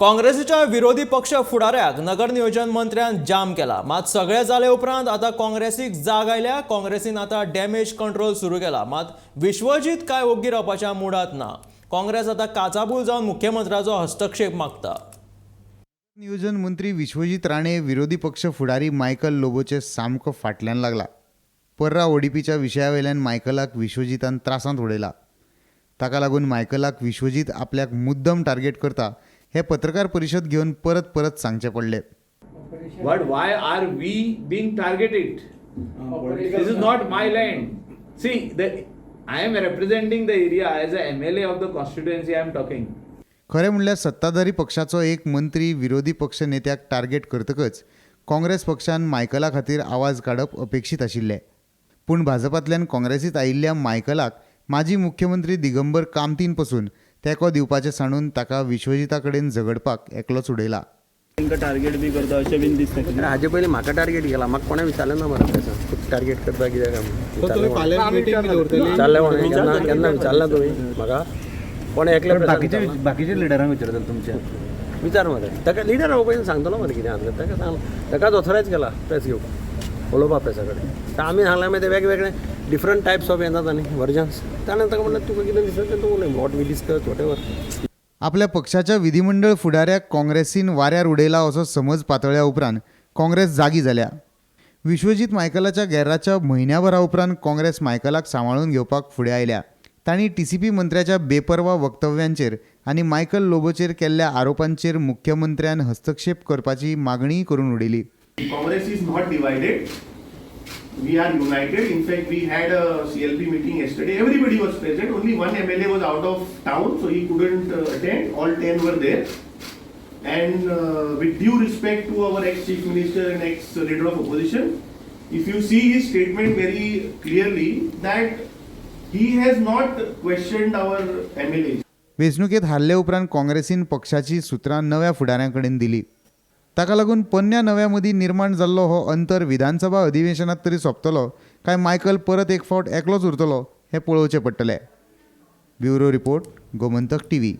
काँग्रेसीच्या विरोधी पक्ष फुडाऱ्याक नगर नियोजन मंत्र्यान जाम केला। मात सगळे जाले उपरांत आता काँग्रेसीक जाग आयल्या। काँग्रेसीन आता डॅमेज कंट्रोल सुरू केला। मात विश्वजीत काय ओग्गी रावपाच्या मुडात ना। काँग्रेस आता काचाबूल जावन मुख्यमंत्र्याचो हस्तक्षेप मागता। नियोजन मंत्री विश्वजीत राणे विरोधी पक्ष फुडारी मायकल लोबोचे सामको फाटल्यान लागला। पर्रा ओडीपीच्या विशयावेल्यान मायकलाक विश्वजितान त्रासांत उडयला। ताका लागून मायकलाक विश्वजीत आपल्याक मुद्दम टार्गेट करता हे पत्रकार परिषद घेवन परत परत सांगचे पडले। But why are we being targeted? This is not my land. See, I am representing the area as a MLA of the constituency I am talking. खरे म्हणल्यार सत्ताधारी पक्षाचो एक मंत्री विरोधी पक्ष नेत्याक टार्गेट करतकच काँग्रेस पक्षान मायकला खातीर आवाज काडप अपेक्षीत आशिल्ले। पूण भाजपांतल्यान काँग्रेसीत आयिल्ल्या मायकलाक माजी मुख्यमंत्री दिगंबर कामतीन पासून तेको दिवपाचे सांडून ताका विश्वजिता कडेन झगडपाक एकलोच उडयला। टार्गेट बी करता अशें बीन दिसता। हाजे पयलीं म्हाका टार्गेट केला, म्हाका कोणें विचारलें ना मरे तसो टार्गेट करता कित्याक विचारलें कोणें केन्ना विचारला तुमी म्हाका कोणें एकल्या बाकीचे लिडरांक विचारता तुमच्या विचार मरे ताका लिडर पयलीं सांगतलो मरे कितें आसलें ताका सांग ताकाच ऑथरायज केला प्रेस घेवपाक उलोवपा प्रेसा कडेन। तर आमी सांगलें मागीर ते वेगवेगळे डिफरंट टायप्स ऑफ येतात आनी वर्जन्स ताणें ताका म्हणलें तुका कितें दिसता तें तूं उलय what we discuss whatever. आपल्या पक्षाच्या विधिमंडळ फुडाऱ्याक काँग्रेसीन वाऱ्यार उडयला असो समज पातळ्या उपरांत काँग्रेस जागी जाल्या। विश्वजीत मायकलाच्या गैराच्या म्हयन्याभरा उपरांत काँग्रेस मायकलाक सांबाळून घेवपाक फुडें आयल्या। तांणी टीसीपी मंत्र्याच्या बेपरवा वक्तव्यांचेर आनी मायकल लोबोचेर केल्ल्या आरोपांचेर मुख्यमंत्र्यान हस्तक्षेप करपाची मागणी करून उडयली। Congress is not divided. We are united. In fact, we had a CLP meeting yesterday. Everybody was present. Only one MLA was out of town, so he couldn't attend. All 10 were there. And with due respect to our ex-chief minister and ex-leader of opposition, if you see his statement very clearly, that he has not questioned our MLAs. वेंचणुकेत हारले उपरांत काँग्रेसीन पक्षाची सुत्रां नव्या फुडाऱ्यां कडेन दिली। ताका लागून पोन्न्या नव्या मदीं निर्माण जाल्लो हो अंतर विधानसभा अधिवेशनात तरी सोंपतलो काय मायकल परत एक फावट एकलोच उरतलो हें पळोवचें पडटलें। Bureau report, Gomantak TV.